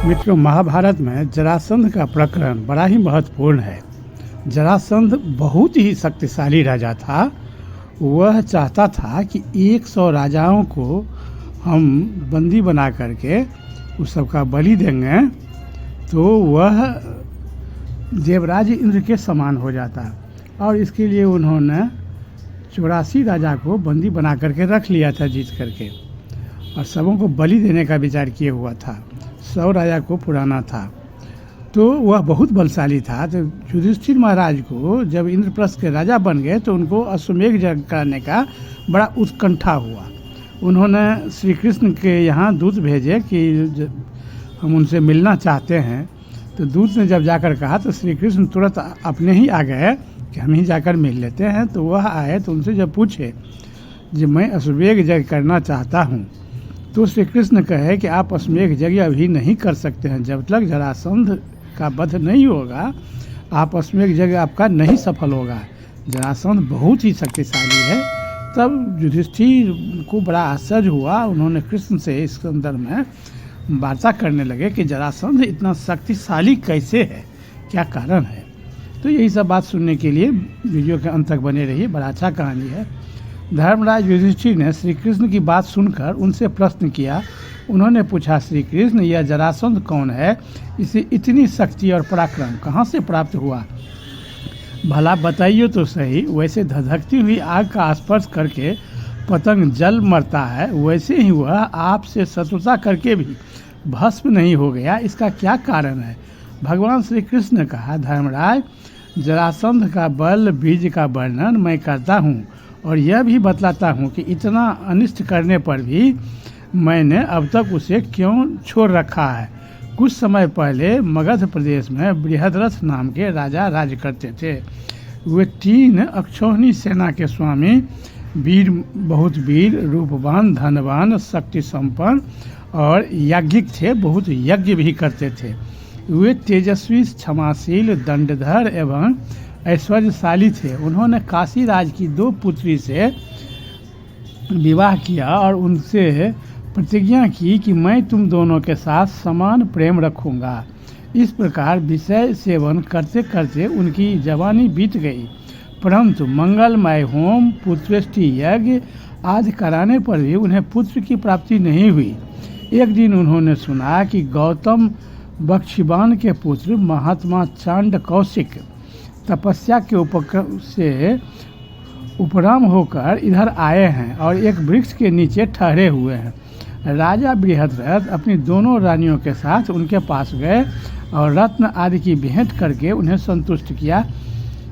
मित्रों, महाभारत में जरासंध का प्रकरण बड़ा ही महत्वपूर्ण है। जरासंध बहुत ही शक्तिशाली राजा था। वह चाहता था कि 100 राजाओं को हम बंदी बना करके उस सबका बलि देंगे तो वह देवराज इंद्र के समान हो जाता। और इसके लिए उन्होंने 84 राजा को बंदी बना करके रख लिया था जीत करके, और सबों को बलि देने का विचार किए हुआ था। 100 राजा को पुराना था, तो वह बहुत बलशाली था। तो युधिष्ठिर महाराज को जब इंद्रप्रस्थ के राजा बन गए तो उनको अश्वमेध यज्ञ कराने का बड़ा उत्कंठा हुआ। उन्होंने श्री कृष्ण के यहाँ दूत भेजे कि हम उनसे मिलना चाहते हैं। तो दूत ने जब जाकर कहा तो श्री कृष्ण तुरंत अपने ही आ गए कि हम ही जाकर मिल लेते हैं। तो वह आए तो उनसे जब पूछे जब मैं अश्वमेध यज्ञ करना चाहता हूँ, तो श्री कृष्ण कहे कि आप अश्वमेध यज्ञ अभी नहीं कर सकते हैं। जब तक जरासंध का वध नहीं होगा आप अश्वमेध यज्ञ आपका नहीं सफल होगा। जरासंध बहुत ही शक्तिशाली है। तब युधिष्ठिर को बड़ा आश्चर्य हुआ। उन्होंने कृष्ण से इस संदर्भ में वार्ता करने लगे कि जरासंध इतना शक्तिशाली कैसे है, क्या कारण है। तो यही सब बात सुनने के लिए वीडियो के अंत तक बने रहिए। बड़ा अच्छा कहानी है। धर्मराज युधिष्ठिर ने श्री कृष्ण की बात सुनकर उनसे प्रश्न किया। उन्होंने पूछा, श्री कृष्ण, यह जरासंध कौन है? इसे इतनी शक्ति और पराक्रम कहाँ से प्राप्त हुआ? भला बताइए तो सही। वैसे धधकती हुई आग का स्पर्श करके पतंग जल मरता है, वैसे ही वह आपसे शत्रुता करके भी भस्म नहीं हो गया। इसका क्या कारण है? भगवान श्री कृष्ण ने कहा, धर्मराज, जरासंध का बल बीज का वर्णन मैं करता हूँ और यह भी बतलाता हूँ कि इतना अनिष्ट करने पर भी मैंने अब तक उसे क्यों छोड़ रखा है। कुछ समय पहले मगध प्रदेश में बृहद्रथ नाम के राजा राज करते थे। वे 3 अक्षौहिणी सेना के स्वामी, बहुत वीर, रूपवान, धनवान, शक्ति संपन्न और याज्ञिक थे। बहुत यज्ञ भी करते थे। वे तेजस्वी, क्षमाशील, दंडधर एवं ऐश्वर्यशाली थे। उन्होंने काशी राज की 2 पुत्री से विवाह किया और उनसे प्रतिज्ञा की कि मैं तुम दोनों के साथ समान प्रेम रखूंगा। इस प्रकार विषय सेवन करते करते उनकी जवानी बीत गई, परंतु मंगलमय होम, पुत्रेष्टि यज्ञ आदि कराने पर भी उन्हें पुत्र की प्राप्ति नहीं हुई। एक दिन उन्होंने सुना कि गौतम बक्षिबान के पुत्र महात्मा चांड कौशिक तपस्या के उपराम होकर इधर आए हैं और एक वृक्ष के नीचे ठहरे हुए हैं। राजा बृहद्रथ अपनी दोनों रानियों के साथ उनके पास गए और रत्न आदि की भेंट करके उन्हें संतुष्ट किया।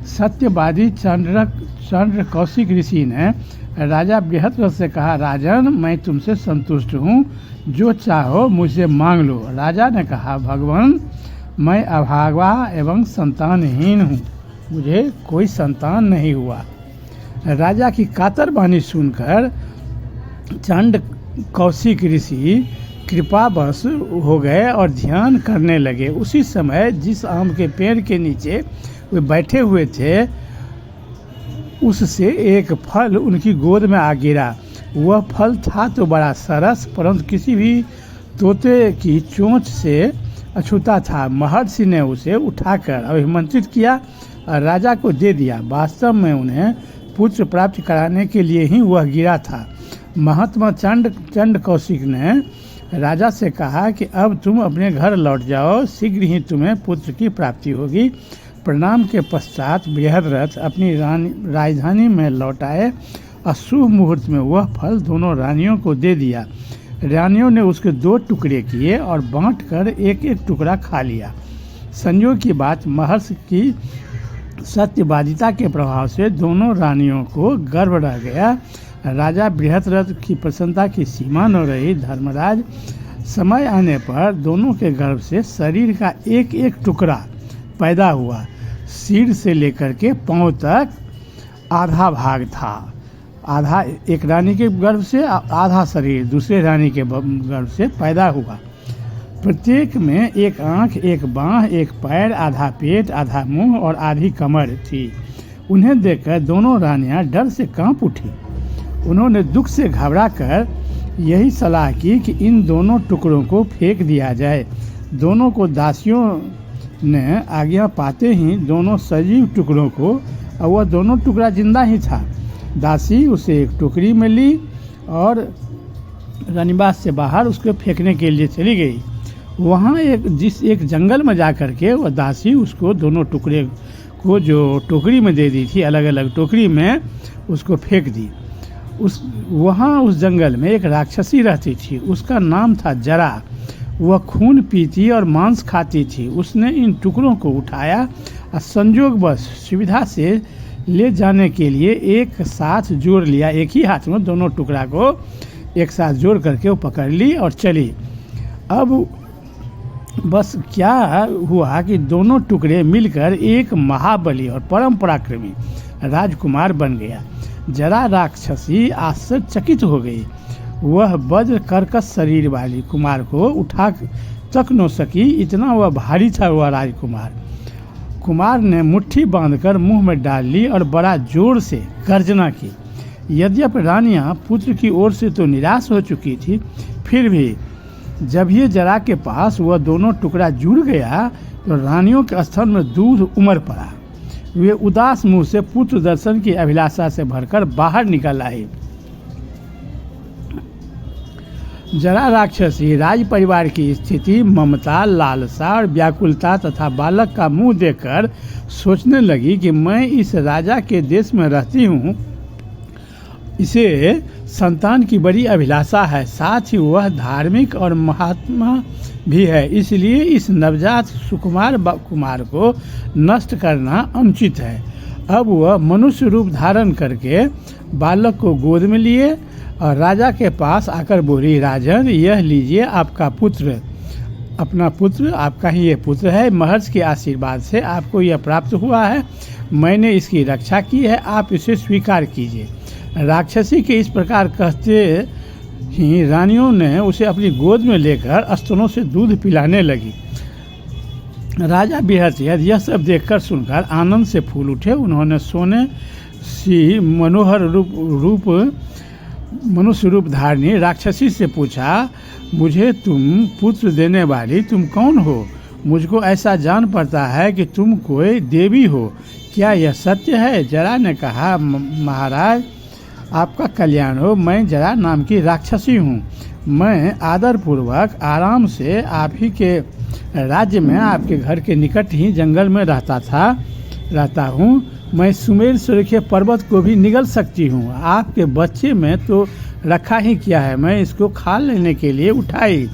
सत्यवादी चंद्र कौशिक ऋषि ने राजा बृहद्रथ से कहा, राजन, मैं तुमसे संतुष्ट हूँ, जो चाहो मुझसे मांग लो। राजा ने कहा, भगवान, मैं अभागा एवं संतानहीन हूँ, मुझे कोई संतान नहीं हुआ। राजा की कातर वाणी सुनकर चंड कौशिक ऋषि कृपावश हो गए और ध्यान करने लगे। उसी समय जिस आम के पेड़ के नीचे वे बैठे हुए थे, उससे एक फल उनकी गोद में आ गिरा। वह फल था तो बड़ा सरस, परंतु किसी भी तोते की चोंच से अछूता था। महर्षि ने उसे उठाकर अभिमंत्रित किया और राजा को दे दिया। वास्तव में उन्हें पुत्र प्राप्त कराने के लिए ही वह गिरा था। महात्मा चंड कौशिक ने राजा से कहा कि अब तुम अपने घर लौट जाओ, शीघ्र ही तुम्हें पुत्र की प्राप्ति होगी। प्रणाम के पश्चात बृहद्रथ अपनी राजधानी में लौट आए। अशुभ मुहूर्त में वह फल दोनों रानियों को दे दिया। रानियों ने उसके 2 टुकड़े किए और बांटकर एक एक टुकड़ा खा लिया। संयोग की बात, महर्षि की सत्यवादिता के प्रभाव से दोनों रानियों को गर्व रह गया। राजा बृहद्रथ की प्रसन्नता की सीमा न रही। धर्मराज, समय आने पर दोनों के गर्भ से शरीर का एक एक टुकड़ा पैदा हुआ। सिर से लेकर के पांव तक आधा भाग था। आधा एक रानी के गर्भ से, आधा शरीर दूसरे रानी के गर्भ से पैदा हुआ। प्रत्येक में एक आंख, एक बाँह, एक पैर, आधा पेट, आधा मुंह और आधी कमर थी। उन्हें देखकर दोनों रानियां डर से कांप उठी। उन्होंने दुख से घबराकर यही सलाह की कि इन दोनों टुकड़ों को फेंक दिया जाए। दोनों को दासियों ने आज्ञा पाते ही दोनों सजीव टुकड़ों को, और वह दोनों टुकड़ा जिंदा ही था, दासी उसे एक टोकरी में ली और रानीबास से बाहर उसको फेंकने के लिए चली गई। वहाँ एक जंगल में जा कर के वह दासी उसको दोनों टुकड़े को जो टोकरी में दे दी थी, अलग अलग टोकरी में उसको फेंक दी। उस जंगल में एक राक्षसी रहती थी, उसका नाम था जरा। वह खून पीती और मांस खाती थी। उसने इन टुकड़ों को उठाया और संयोगवश सुविधा से ले जाने के लिए एक साथ जोड़ लिया। एक ही हाथ में दोनों टुकड़ा को एक साथ जोड़ करके वो पकड़ ली और चली। अब बस क्या हुआ कि दोनों टुकड़े मिलकर एक महाबली और परम पराक्रमी राजकुमार बन गया। जरा राक्षसी आश्चर्यचकित हो गई। वह वज्र कर्कश शरीर वाली कुमार को उठा तक न सकी, इतना वह भारी था वह राजकुमार। कुमार ने मुट्ठी बांधकर मुंह में डाल ली और बड़ा जोर से गर्जना की। यद्यपि रानियां पुत्र की ओर से तो निराश हो चुकी थी, फिर भी जब ये जरा के पास वह दोनों टुकड़ा जुड़ गया तो रानियों के स्तन में दूध उमड़ पड़ा। वे उदास मुंह से पुत्र दर्शन की अभिलाषा से भरकर बाहर निकल आई। जरा राक्षसी राज परिवार की स्थिति, ममता, लालसा और व्याकुलता तथा बालक का मुंह देखकर सोचने लगी कि मैं इस राजा के देश में रहती हूँ, इसे संतान की बड़ी अभिलाषा है, साथ ही वह धार्मिक और महात्मा भी है, इसलिए इस नवजात सुकुमार कुमार को नष्ट करना अनुचित है। अब वह मनुष्य रूप धारण करके बालक को गोद में लिए और राजा के पास आकर बोली, राजन, यह लीजिए आपका पुत्र, अपना पुत्र, आपका ही ये पुत्र है। महर्षि के आशीर्वाद से आपको यह प्राप्त हुआ है। मैंने इसकी रक्षा की है, आप इसे स्वीकार कीजिए। राक्षसी के इस प्रकार कहते ही रानियों ने उसे अपनी गोद में लेकर स्तनों से दूध पिलाने लगी। राजा बृहस्पति यह सब देखकर सुनकर आनंद से फूल उठे। उन्होंने सोने सी मनोहर मनुष्य रूप धारणी राक्षसी से पूछा, मुझे तुम पुत्र देने वाली तुम कौन हो? मुझको ऐसा जान पड़ता है कि तुम कोई देवी हो, क्या यह सत्य है? जरा ने कहा, महाराज, आपका कल्याण हो, मैं जरा नाम की राक्षसी हूँ। मैं आदरपूर्वक आराम से आप ही के राज्य में आपके घर के निकट ही जंगल में रहता हूँ। मैं सुमेर सूर्य पर्वत को भी निगल सकती हूँ। आपके बच्चे में तो रखा ही क्या है, मैं इसको खा लेने के लिए उठाई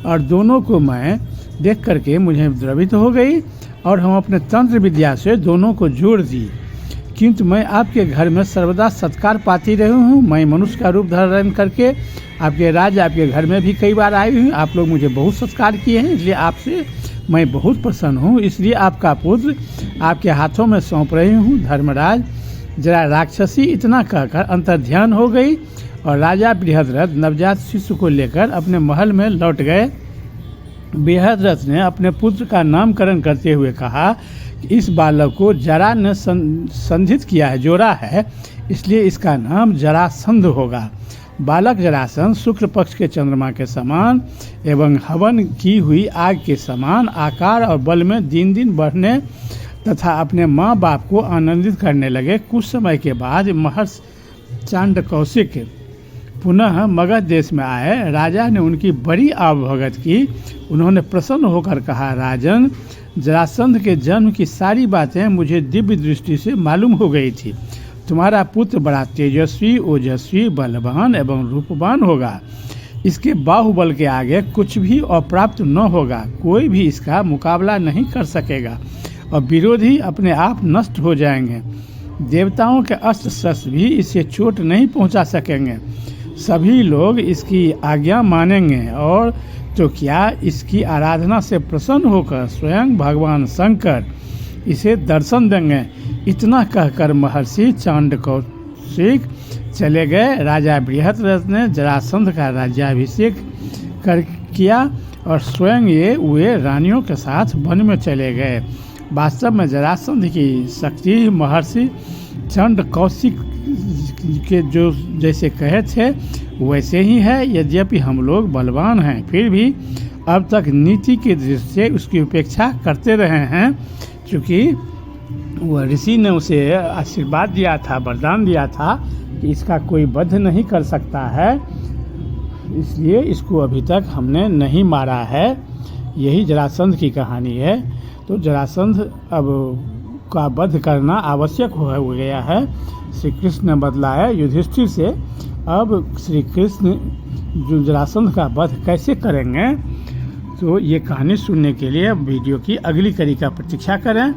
और दोनों को मैं देख करके मुझे द्रवित हो गई और हम अपने तंत्र विद्या से दोनों को जोड़ दी। किंतु मैं आपके घर में सर्वदा सत्कार पाती रही हूँ। मैं मनुष्य का रूप धारण करके आपके आपके घर में भी कई बार आई हूँ। आप लोग मुझे बहुत सत्कार किए हैं, इसलिए आपसे मैं बहुत प्रसन्न हूँ। इसलिए आपका पुत्र आपके हाथों में सौंप रही हूँ। धर्मराज, जरा राक्षसी इतना कहकर अंतर्ध्यान हो गई और राजा बृहद्रथ नवजात शिशु को लेकर अपने महल में लौट गए। बृहद्रथ ने अपने पुत्र का नामकरण करते हुए कहा कि इस बालक को जरा ने संधित किया है, जोड़ा है, इसलिए इसका नाम जरासंध होगा। बालक जरासंध शुक्ल पक्ष के चंद्रमा के समान एवं हवन की हुई आग के समान आकार और बल में दिन दिन बढ़ने तथा अपने माँ बाप को आनंदित करने लगे। कुछ समय के बाद महर्षि चांडकौशिक पुनः मगध देश में आए। राजा ने उनकी बड़ी आवभगत की। उन्होंने प्रसन्न होकर कहा, राजन, जरासंध के जन्म की सारी बातें मुझे दिव्य दृष्टि से मालूम हो गई थी। तुम्हारा पुत्र बड़ा तेजस्वी, ओजस्वी, बलवान एवं रूपवान होगा। इसके बाहुबल के आगे कुछ भी अप्राप्त न होगा। कोई भी इसका मुकाबला नहीं कर सकेगा और विरोधी अपने आप नष्ट हो जाएंगे। देवताओं के अस्त्र शस्त्र भी इसे चोट नहीं पहुंचा सकेंगे। सभी लोग इसकी आज्ञा मानेंगे और तो क्या, इसकी आराधना से प्रसन्न होकर स्वयं भगवान शंकर इसे दर्शन देंगे। इतना कहकर महर्षि चांडकौशिक चले गए। राजा बृहद्रथ ने जरासंध का राज्याभिषेक किया और स्वयं वे रानियों के साथ वन में चले गए। वास्तव में जरासंध की शक्ति महर्षि चांडकौशिक के जो जैसे कहे थे वैसे ही है। यद्यपि हम लोग बलवान हैं, फिर भी अब तक नीति की दृष्टि से उसकी उपेक्षा करते रहे हैं, क्योंकि वह ऋषि ने उसे आशीर्वाद दिया था, वरदान दिया था कि इसका कोई वध नहीं कर सकता है, इसलिए इसको अभी तक हमने नहीं मारा है। यही जरासंध की कहानी है। तो जरासंध अब का वध करना आवश्यक हो गया है। श्री कृष्ण ने बदला है युधिष्ठिर से। अब श्री कृष्ण जो जरासंध का वध कैसे करेंगे, तो ये कहानी सुनने के लिए वीडियो की अगली कड़ी का प्रतीक्षा करें।